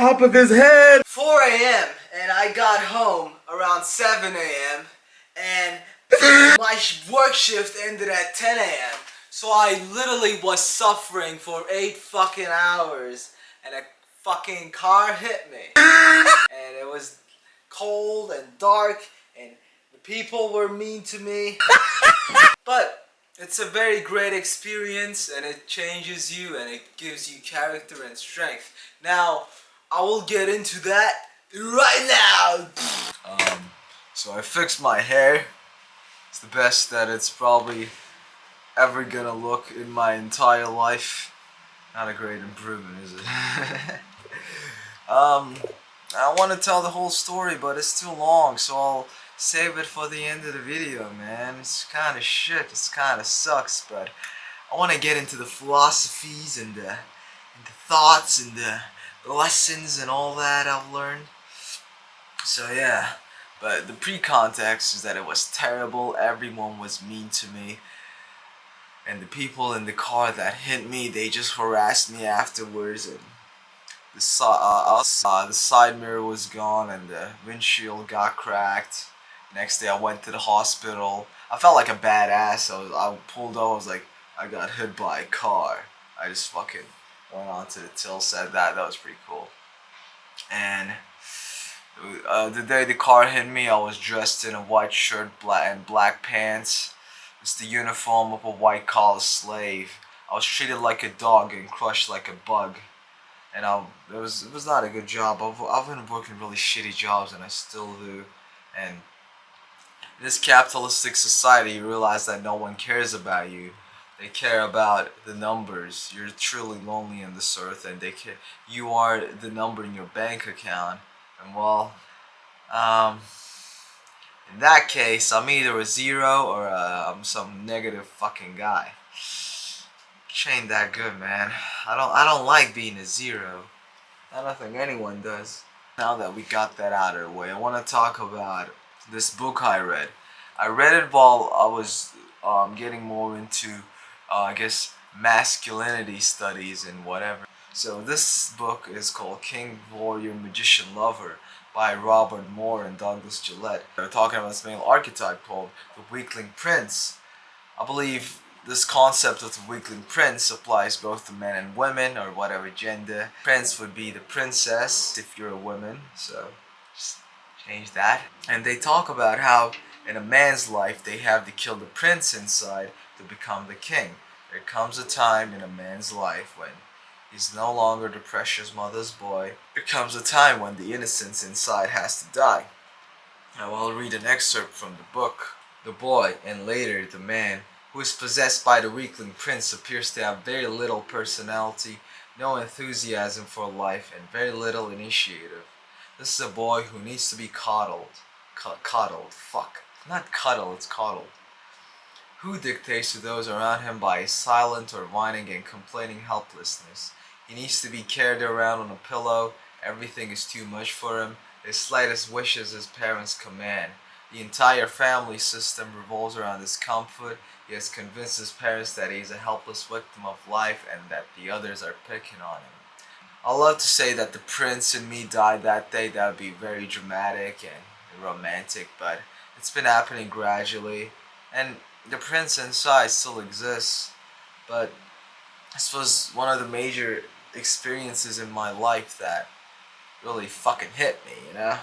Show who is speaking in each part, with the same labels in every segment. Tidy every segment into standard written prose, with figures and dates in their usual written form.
Speaker 1: top of his head.
Speaker 2: 4 a.m. and I got home around 7 a.m. and my work shift ended at 10 a.m. So I literally was suffering for 8 fucking hours and a fucking car hit me. And it was cold and dark and the people were mean to me. But it's a very great experience and it changes you and it gives you character and strength. Now, I will get into that right now. So I fixed my hair. It's the best that it's probably ever gonna look in my entire life. Not a great improvement, is it? I want to tell the whole story, but it's too long, so I'll save it for the end of the video, man. It's kind of shit. It's kind of sucks, but I want to get into the philosophies and the thoughts and the lessons and all that I've learned. So yeah, but the pre-context is that it was terrible. Everyone was mean to me. And the people in the car that hit me, they just harassed me afterwards. And the side mirror was gone and the windshield got cracked. Next day I went to the hospital. I felt like a badass. I pulled over. I was like, I got hit by a car. I just fucking went onto the till, said that. That was pretty cool. And the day the car hit me, I was dressed in a white shirt and black pants. It's the uniform of a white-collar slave. I was treated like a dog and crushed like a bug. And it was not a good job. I've been working really shitty jobs and I still do. And in this capitalistic society, you realize that no one cares about you. They care about the numbers. You're truly lonely on this earth and you are the number in your bank account. And well, in that case, I'm either a zero or I'm some negative fucking guy. Which ain't that good, man. I don't like being a zero. I don't think anyone does. Now that we got that out of the way, I want to talk about this book I read. I read it while I was getting more into, I guess, masculinity studies and whatever. So this book is called King, Warrior, Magician, Lover by Robert Moore and Douglas Gillette. They're talking about this male archetype called the weakling prince. I believe this concept of the weakling prince applies both to men and women, or whatever gender. Prince would be the princess if you're a woman, so just change that. And they talk about how in a man's life they have to kill the prince inside to become the king. There comes a time in a man's life when he's no longer the precious mother's boy. There comes a time when the innocence inside has to die. Now I'll read an excerpt from the book. The boy, and later the man, who is possessed by the weakling prince appears to have very little personality, no enthusiasm for life, and very little initiative. This is a boy who needs to be coddled. Coddled, fuck. Not cuddle, it's coddled. Who dictates to those around him by his silent or whining and complaining helplessness. He needs to be carried around on a pillow. Everything is too much for him. His slightest wishes his parents command. The entire family system revolves around his comfort. He has convinced his parents that he is a helpless victim of life and that the others are picking on him. I love to say that the prince in me died that day. That would be very dramatic and romantic, but it's been happening gradually. And the prince inside still exists, but this was one of the major experiences in my life that really fucking hit me, you know?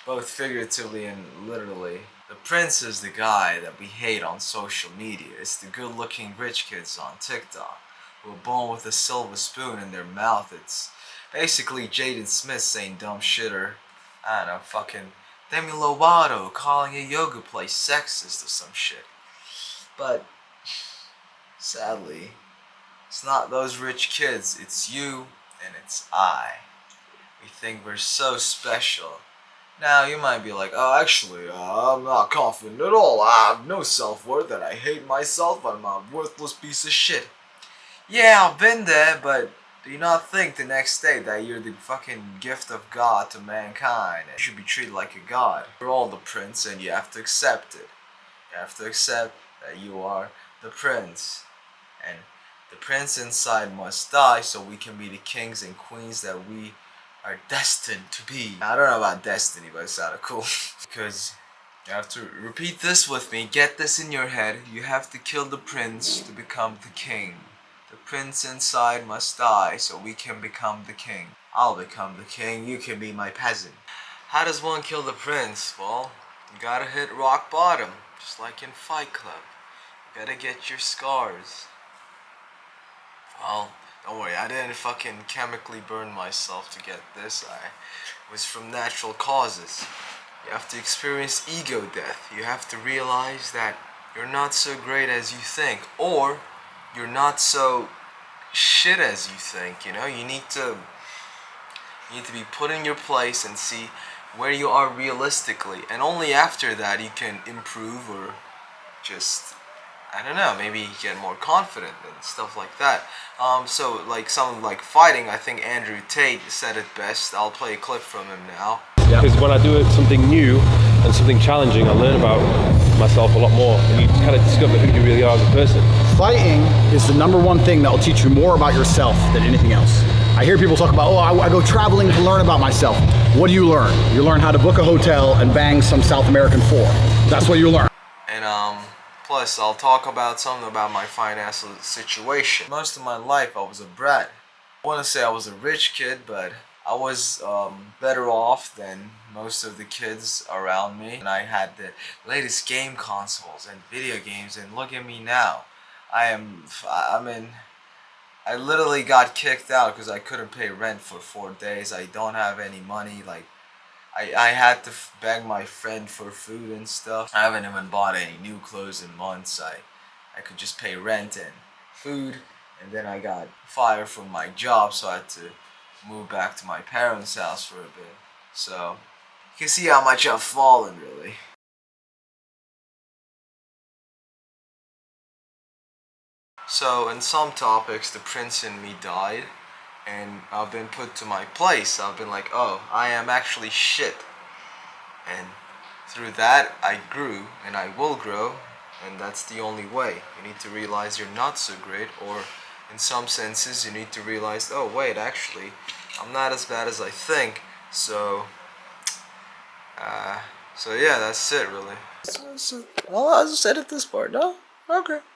Speaker 2: Both figuratively and literally. The prince is the guy that we hate on social media. It's the good-looking rich kids on TikTok who are born with a silver spoon in their mouth. It's basically Jaden Smith saying dumb shit, or I don't know, fucking Demi Lovato calling a yoga place sexist or some shit. But sadly, it's not those rich kids, it's you and it's I. We think we're so special. Now you might be like, oh actually, I'm not confident at all. I have no self-worth and I hate myself. I'm a worthless piece of shit. Yeah, I've been there, but do you not think the next day that you're the fucking gift of God to mankind and you should be treated like a god? You're all the prince and you have to accept it. You have to accept that you are the prince. And the prince inside must die so we can be the kings and queens that we are destined to be. I don't know about destiny, but it sounded cool. Because you have to repeat this with me. Get this in your head. You have to kill the prince to become the king. The prince inside must die so we can become the king. I'll become the king. You can be my peasant. How does one kill the prince? Well, you gotta hit rock bottom. Just like in Fight Club. You gotta get your scars. Well, don't worry, I didn't fucking chemically burn myself to get this. I was from natural causes. You have to experience ego death. You have to realize that you're not so great as you think, or you're not so shit as you think. You know, you need to be put in your place and see where you are realistically, and only after that you can improve or just, I don't know, maybe get more confident and stuff like that. So like something like fighting, I think Andrew Tate said it best. I'll play a clip from him now.
Speaker 1: Because when I do something new and something challenging, I learn about myself a lot more, and you kind of discover who you really are as a person.
Speaker 3: Fighting is the #1 thing that will teach you more about yourself than anything else. I hear people talk about, oh, I go traveling to learn about myself. What do you learn? You learn how to book a hotel and bang some South American four. That's what you learn.
Speaker 2: And plus I'll talk about something about my financial situation. Most of my life I was a brat. I want to say I was a rich kid, but I was better off than most of the kids around me. And I had the latest game consoles and video games, and look at me now. I literally got kicked out because I couldn't pay rent for 4 days. I don't have any money. Like, I had to beg my friend for food and stuff. I haven't even bought any new clothes in months. I could just pay rent and food, and then I got fired from my job, so I had to move back to my parents' house for a bit. So you can see how much I've fallen, really. So in some topics, the prince in me died, and I've been put to my place. I've been like, oh, I am actually shit. And through that, I grew, and I will grow, and that's the only way. You need to realize you're not so great, or in some senses, you need to realize, oh wait, actually, I'm not as bad as I think. So yeah, that's it, really. Well, I just edit this part, no? Okay.